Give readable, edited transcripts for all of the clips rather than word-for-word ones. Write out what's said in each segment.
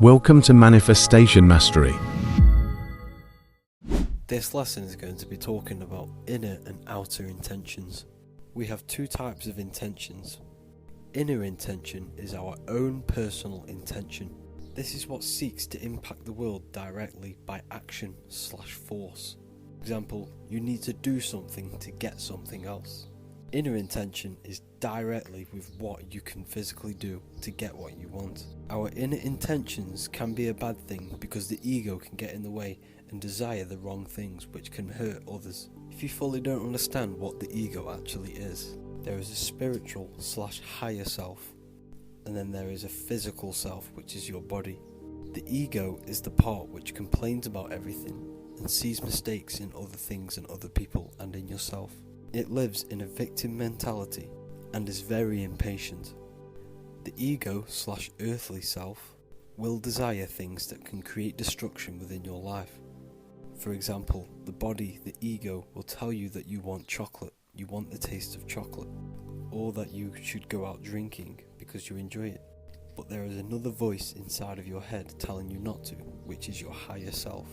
Welcome to Manifestation Mastery. This lesson is going to be talking about inner and outer intentions. We have two types of intentions. Inner intention is our own personal intention. This is what seeks to impact the world directly by action/force. For example, you need to do something to get something else. Inner intention is directly with what you can physically do to get what you want. Our inner intentions can be a bad thing because the ego can get in the way and desire the wrong things which can hurt others. If you fully don't understand what the ego actually is, there is a spiritual/higher self, and then there is a physical self, which is your body. The ego is the part which complains about everything and sees mistakes in other things and other people and in yourself. It lives in a victim mentality and is very impatient. The ego/earthly self will desire things that can create destruction within your life. For example, the body, the ego, will tell you that you want chocolate, you want the taste of chocolate, or that you should go out drinking because you enjoy it. But there is another voice inside of your head telling you not to, which is your higher self.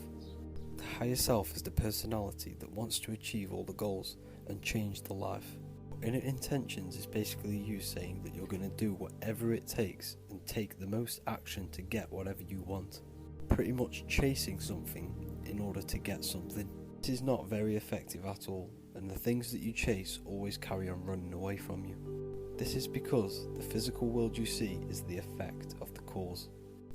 The higher self is the personality that wants to achieve all the goals and change the life. Inner intentions is basically you saying that you're going to do whatever it takes and take the most action to get whatever you want. Pretty much chasing something in order to get something. This is not very effective at all, and the things that you chase always carry on running away from you. This is because the physical world you see is the effect of the cause.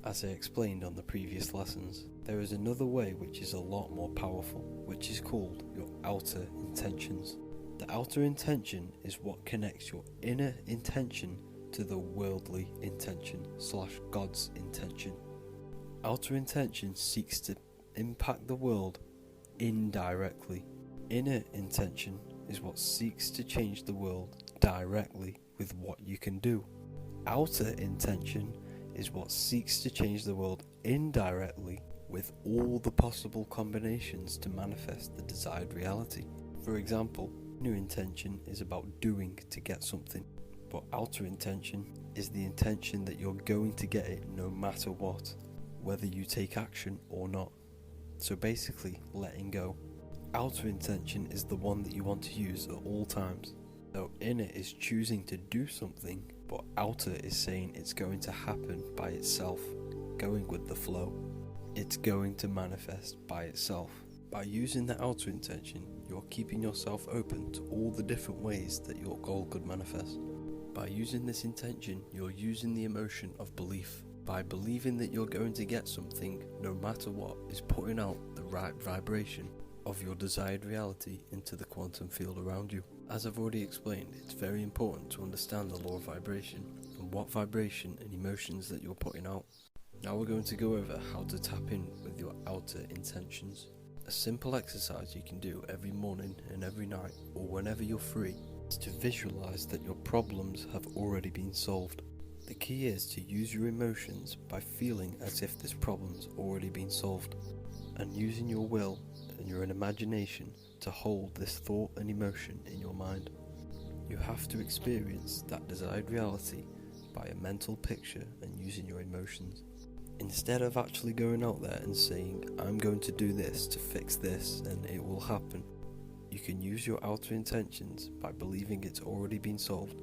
As I explained on the previous lessons, there is another way which is a lot more powerful, which is called your outer intentions. The outer intention is what connects your inner intention to the worldly intention/God's intention. Outer intention seeks to impact the world indirectly. Inner intention is what seeks to change the world directly with what you can do. Outer intention is what seeks to change the world indirectly with all the possible combinations to manifest the desired reality. For example, inner intention is about doing to get something, but outer intention is the intention that you're going to get it no matter what, whether you take action or not. So basically, letting go. Outer intention is the one that you want to use at all times. So inner is choosing to do something, but outer is saying it's going to happen by itself, going with the flow. It's going to manifest by itself. By using the outer intention, you're keeping yourself open to all the different ways that your goal could manifest. By using this intention, you're using the emotion of belief. By believing that you're going to get something, no matter what, is putting out the right vibration of your desired reality into the quantum field around you. As I've already explained, it's very important to understand the law of vibration and what vibration and emotions that you're putting out. Now we're going to go over how to tap in with your outer intentions. A simple exercise you can do every morning and every night, or whenever you're free, is to visualize that your problems have already been solved. The key is to use your emotions by feeling as if this problem's already been solved, and using your will and your imagination to hold this thought and emotion in your mind. You have to experience that desired reality by a mental picture and using your emotions. Instead of actually going out there and saying, I'm going to do this to fix this and it will happen, you can use your outer intentions by believing it's already been solved,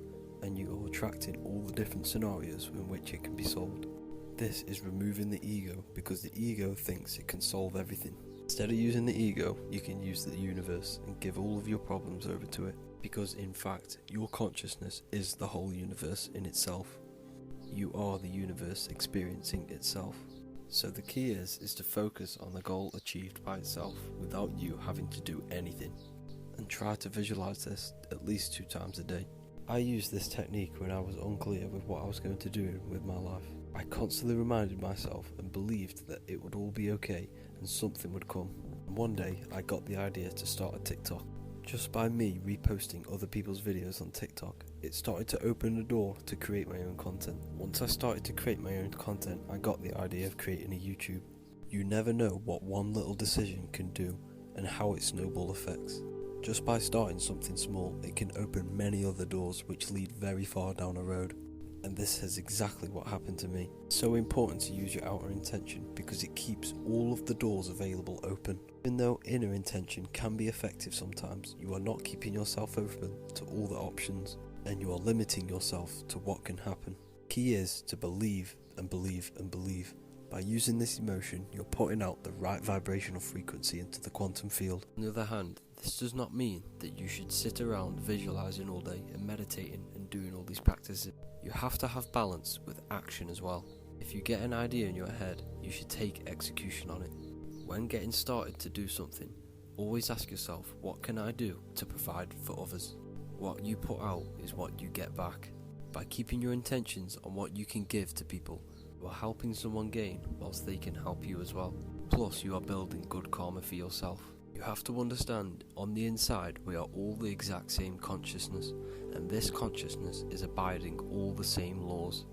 and you are attracting all the different scenarios in which it can be solved. This is removing the ego, because the ego thinks it can solve everything. Instead of using the ego, you can use the universe and give all of your problems over to it, because in fact, your consciousness is the whole universe in itself. You are the universe experiencing itself. So the key is to focus on the goal achieved by itself without you having to do anything, and try to visualize this at least 2 times a day. I used this technique when I was unclear with what I was going to do with my life. I constantly reminded myself and believed that it would all be okay and something would come. And one day I got the idea to start a TikTok. Just by me reposting other people's videos on TikTok, it started to open the door to create my own content. Once I started to create my own content, I got the idea of creating a YouTube. You never know what one little decision can do and how it snowball effects. Just by starting something small, it can open many other doors which lead very far down a road. And this is exactly what happened to me. It's so important to use your outer intention because it keeps all of the doors available open. Even though inner intention can be effective sometimes, you are not keeping yourself open to all the options, and you are limiting yourself to what can happen. Key is to believe and believe and believe. By using this emotion, you're putting out the right vibrational frequency into the quantum field. On the other hand, this does not mean that you should sit around visualizing all day and meditating and doing all these practices. You have to have balance with action as well. If you get an idea in your head, you should take execution on it. When getting started to do something, always ask yourself, what can I do to provide for others? What you put out is what you get back. By keeping your intentions on what you can give to people, you are helping someone gain whilst they can help you as well. Plus, you are building good karma for yourself. You have to understand, on the inside, we are all the exact same consciousness, and this consciousness is abiding all the same laws.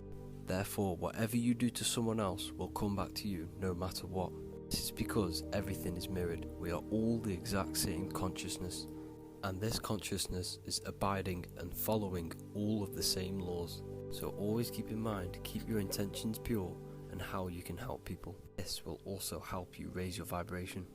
Therefore, whatever you do to someone else will come back to you no matter what. This is because everything is mirrored. We are all the exact same consciousness, and this consciousness is abiding and following all of the same laws. So always keep in mind, keep your intentions pure and how you can help people. This will also help you raise your vibration.